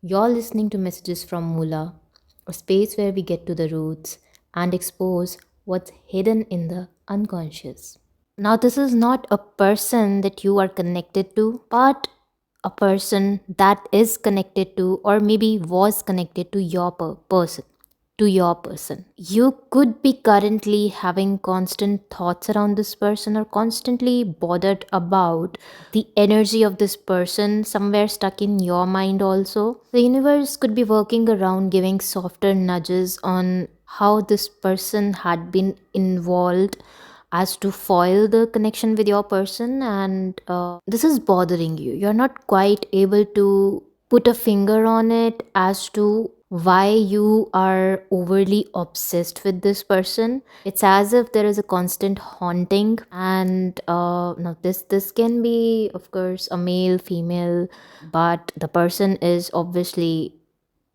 You're listening to Messages from Mula, a space where we get to the roots and expose what's hidden in the unconscious. Now, this is not a person that you are connected to, but a person that is connected to, or maybe was connected to your person. To your person. You could be currently having constant thoughts around this person or constantly bothered about the energy of this person somewhere stuck in your mind also. The universe could be working around giving softer nudges on how this person had been involved as to foil the connection with your person, and this is bothering you. You're not quite able to put a finger on it as to why you are overly obsessed with this person. It's as if there is a constant haunting, and now this can be, of course, a male, female, but the person is obviously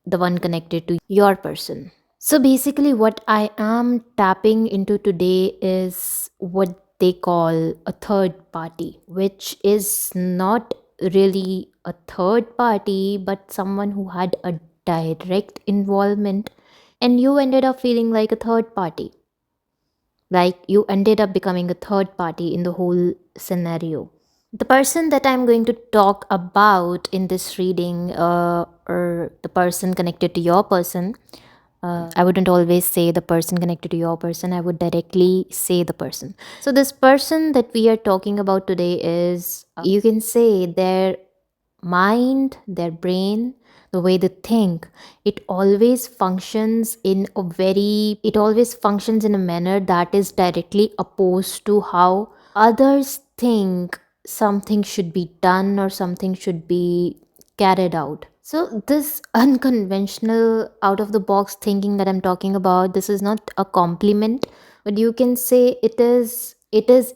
the one connected to your person. So basically, what I am tapping into today is what they call a third party, which is not really a third party, but someone who had a direct involvement, and you ended up feeling like a third party. Like you ended up becoming a third party in the whole scenario. The person that I'm going to talk about in this reading, or the person connected to your person, I wouldn't always say the person connected to your person, I would directly say the person. So, this person that we are talking about today is, you can say, their mind, their brain, the way they think, it always functions in a manner that is directly opposed to how others think something should be done or something should be carried out. So this unconventional out of the box thinking that I'm talking about, this is not a compliment, but you can say it is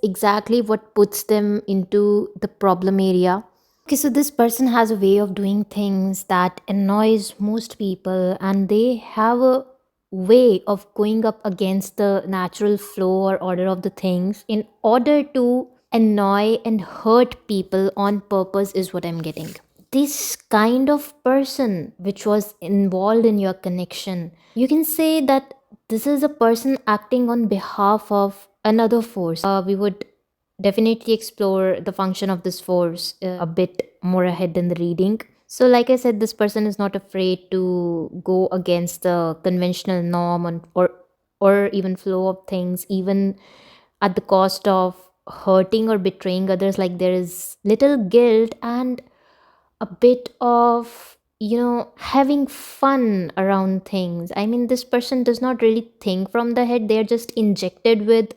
exactly what puts them into the problem area. Okay, so this person has a way of doing things that annoys most people, and they have a way of going up against the natural flow or order of the things in order to annoy and hurt people on purpose, is what I'm getting. This kind of person which was involved in your connection, you can say that this is a person acting on behalf of another force. We would definitely explore the function of this force a bit more ahead in the reading. So, like I said, this person is not afraid to go against the conventional norm or even flow of things, even at the cost of hurting or betraying others. Like there is little guilt and a bit of, having fun around things. I mean, this person does not really think from the head, they're just injected with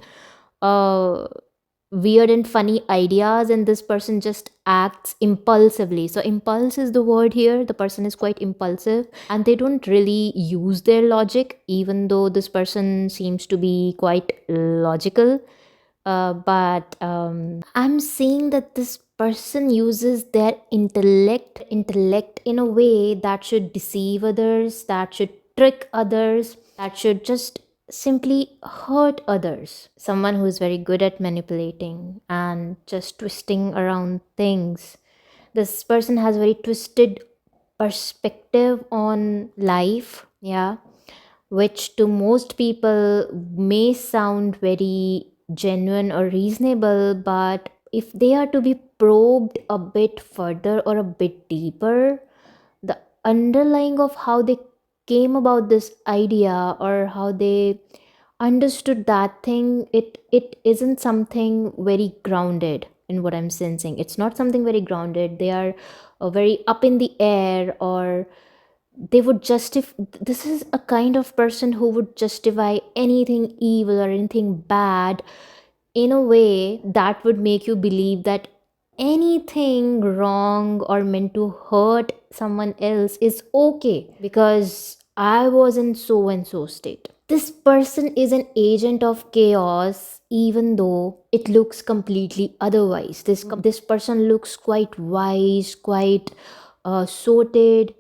uh weird and funny ideas, and this person just acts impulsively. So impulse is the word here. The person is quite impulsive and they don't really use their logic, even though this person seems to be quite logical. But I'm seeing that this person uses their intellect in a way that should deceive others, that should trick others, that should just simply hurt others. Someone who is very good at manipulating and just twisting around things. This person has very twisted perspective on life, yeah, which to most people may sound very genuine or reasonable, but if they are to be probed a bit further or a bit deeper, the underlying of how they came about this idea or how they understood that thing, it isn't something very grounded in what I'm sensing. It's not something very grounded. They are very up in the air, or they would justify. This is a kind of person who would justify anything evil or anything bad in a way that would make you believe that anything wrong or meant to hurt someone else is okay because I was in so and so state. This person is an agent of chaos, even though it looks completely otherwise. This person looks quite wise, quite sorted,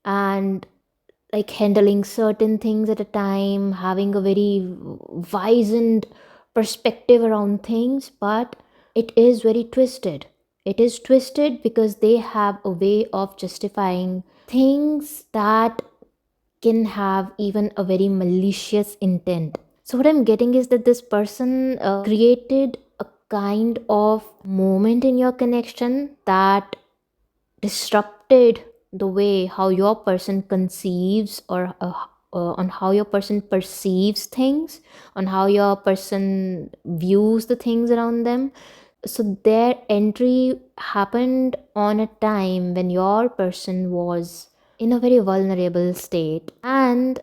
and like handling certain things at a time, having a very wizened perspective around things, but it is very twisted. It is twisted because they have a way of justifying things that can have even a very malicious intent. So, what I'm getting is that this person created a kind of moment in your connection that disrupted the way how your person conceives, or on how your person perceives things, on how your person views the things around them. So their entry happened on a time when your person was in a very vulnerable state, and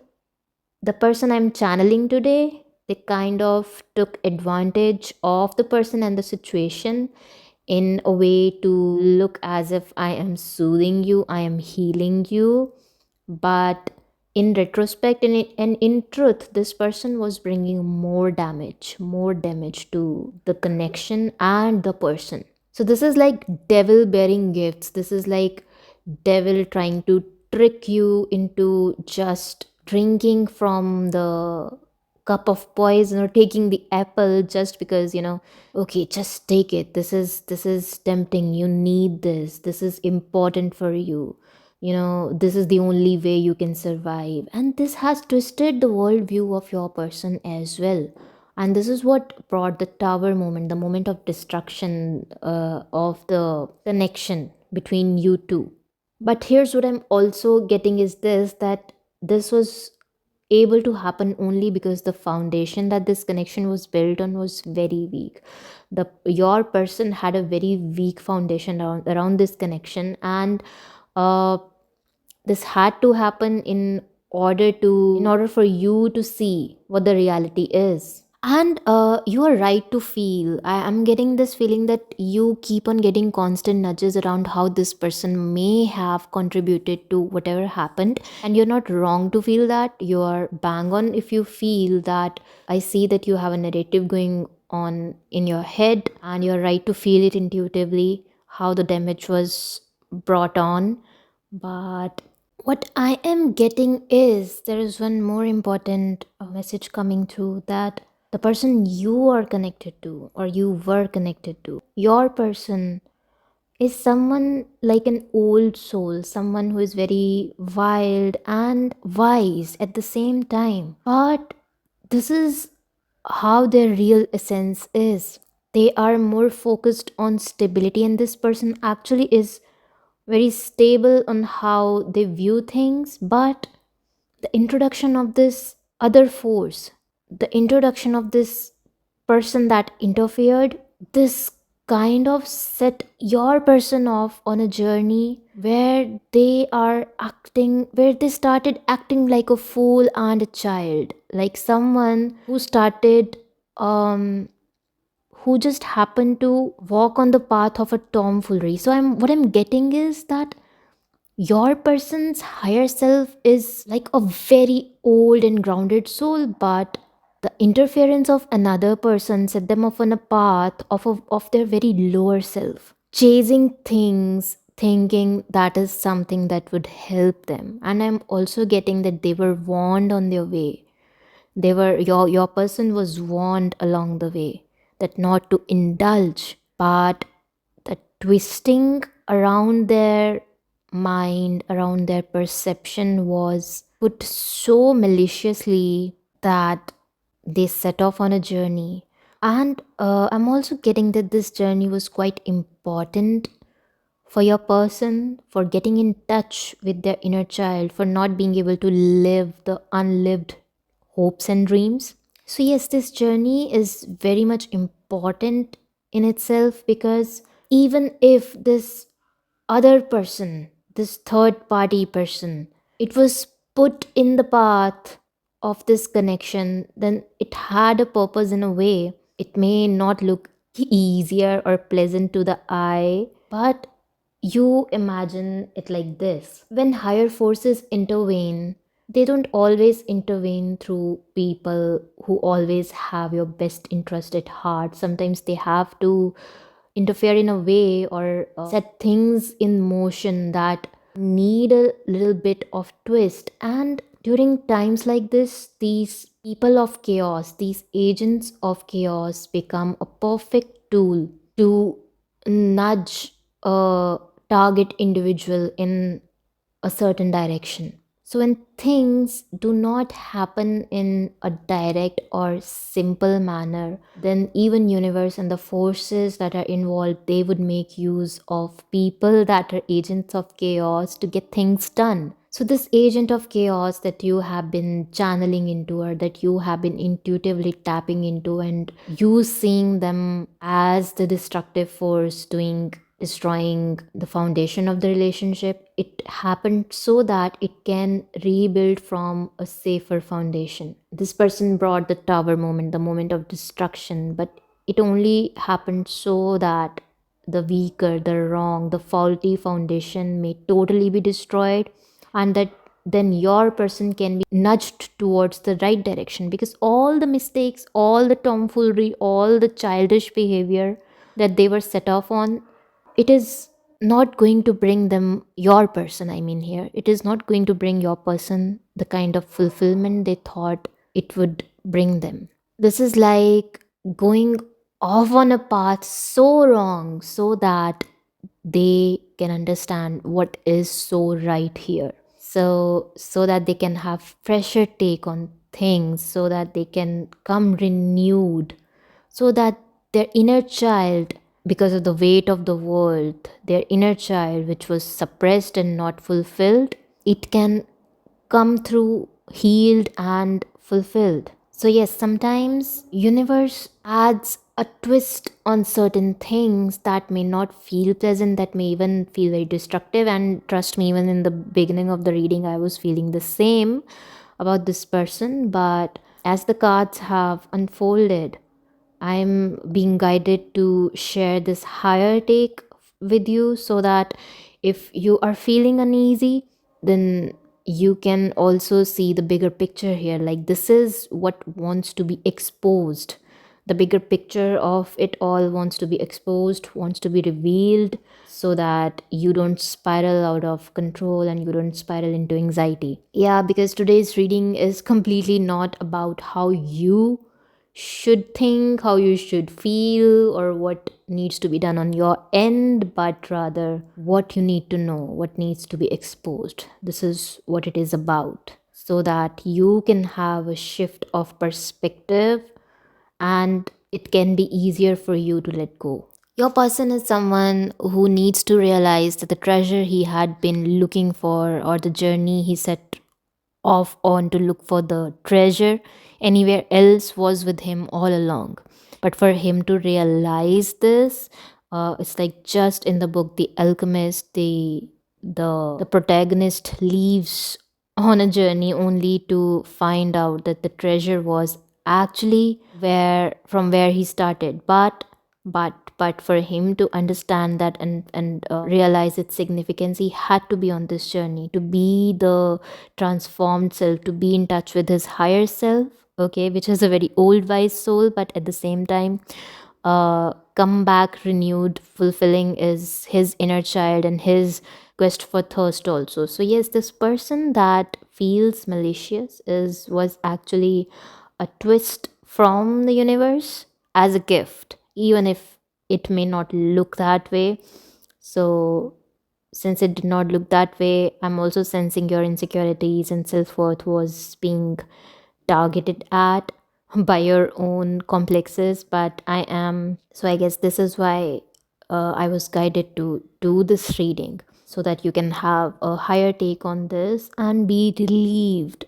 the person I'm channeling today, they kind of took advantage of the person and the situation in a way to look as if I am soothing you, I am healing you. But in retrospect and in truth, this person was bringing more damage to the connection and the person. So this is like devil bearing gifts. This is like devil trying to trick you into just drinking from the cup of poison, or taking the apple just because, okay, just take it, this is tempting, you need this is important for you, this is the only way you can survive. And this has twisted the worldview of your person as well. And this is what brought the tower moment, the moment of destruction of the connection between you two. But here's what I'm also getting is this, that this was able to happen only because the foundation that this connection was built on was very weak. Your person had a very weak foundation around this connection, and uh, this had to happen in order for you to see what the reality is. And you are right to feel. I'm getting this feeling that you keep on getting constant nudges around how this person may have contributed to whatever happened. And you're not wrong to feel that. You're bang on if you feel that. I see that you have a narrative going on in your head, and you're right to feel it intuitively, how the damage was brought on. But what I am getting is there is one more important message coming through, that the person you are connected to, or you were connected to, your person, is someone like an old soul, someone who is very wild and wise at the same time. But this is how their real essence is. They are more focused on stability, and this person actually is very stable on how they view things. But the introduction of this other force, the introduction of this person that interfered, this kind of set your person off on a journey where they started acting like a fool and a child, like someone who just happened to walk on the path of a tomfoolery. So what I'm getting is that your person's higher self is like a very old and grounded soul, but the interference of another person set them off on a path of their very lower self, chasing things, thinking that is something that would help them. And I'm also getting that they were warned on their way. Your person was warned along the way that not to indulge, but the twisting around their mind, around their perception, was put so maliciously that they set off on a journey. And I'm also getting that this journey was quite important for your person, for getting in touch with their inner child, for not being able to live the unlived hopes and dreams. So, yes, this journey is very much important in itself, because even if this other person, this third party person, it was put in the path of this connection, then it had a purpose in a way. It may not look easier or pleasant to the eye, but you imagine it like this: when higher forces intervene, they don't always intervene through people who always have your best interest at heart. Sometimes they have to interfere in a way, or set things in motion that need a little bit of twist. And during times like this, these people of chaos, these agents of chaos, become a perfect tool to nudge a target individual in a certain direction. So when things do not happen in a direct or simple manner, then even universe and the forces that are involved, they would make use of people that are agents of chaos to get things done. So this agent of chaos that you have been channeling into, or that you have been intuitively tapping into, and you seeing them as the destructive force doing destroying the foundation of the relationship, it happened so that it can rebuild from a safer foundation. This person brought the tower moment, the moment of destruction, but it only happened so that the weaker, the wrong, the faulty foundation may totally be destroyed, and that then your person can be nudged towards the right direction, because all the mistakes, all the tomfoolery, all the childish behavior that they were set off on, it is not going to bring them your person. I mean, here, it is not going to bring your person the kind of fulfillment they thought it would bring them. This is like going off on a path so wrong so that they can understand what is so right here, so that they can have fresher take on things, so that they can come renewed, so that their inner child, because of the weight of the world, their inner child which was suppressed and not fulfilled, it can come through healed and fulfilled. So yes, sometimes universe adds a twist on certain things that may not feel pleasant, that may even feel very destructive. And trust me, even in the beginning of the reading, I was feeling the same about this person. But as the cards have unfolded, I'm being guided to share this higher take with you, so that if you are feeling uneasy, then you can also see the bigger picture here. Like, this is what wants to be exposed. The bigger picture of it all wants to be exposed, wants to be revealed, so that you don't spiral out of control and you don't spiral into anxiety. Yeah, because today's reading is completely not about how you should think, how you should feel, or what needs to be done on your end, but rather what you need to know, what needs to be exposed. This is what it is about, so that you can have a shift of perspective and it can be easier for you to let go. Your person is someone who needs to realize that the treasure he had been looking for, or the journey he set off on to look for the treasure anywhere else, was with him all along. But for him to realize this, it's like just in the book The Alchemist, the protagonist leaves on a journey only to find out that the treasure was actually where he started. But for him to understand that and realize its significance, he had to be on this journey to be the transformed self, to be in touch with his higher self, okay, which is a very old wise soul, but at the same time, come back renewed, fulfilling is his inner child and his quest for thirst also. So yes, this person that feels malicious is was actually a twist from the universe as a gift, even if it may not look that way. So since it did not look that way, I'm also sensing your insecurities and self-worth was being targeted at by your own complexes. But I guess this is why I was guided to do this reading, so that you can have a higher take on this and be relieved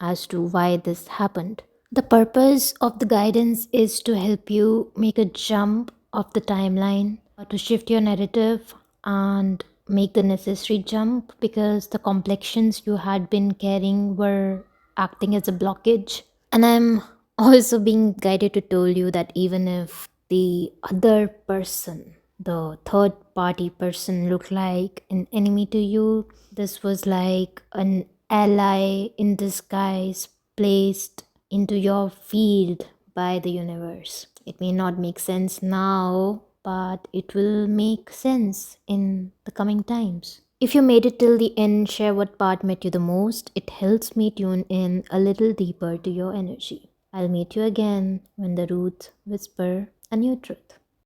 as to why this happened. The purpose of the guidance is to help you make a jump of the timeline, to shift your narrative and make the necessary jump, because the complexions you had been carrying were acting as a blockage. And I'm also being guided to tell you that even if the other person, the third party person, looked like an enemy to you, this was like an ally in disguise placed into your field by the universe. It may not make sense now, but it will make sense in the coming times. If you made it till the end, share what part met you the most. It helps me tune in a little deeper to your energy. I'll meet you again when the roots whisper a new truth.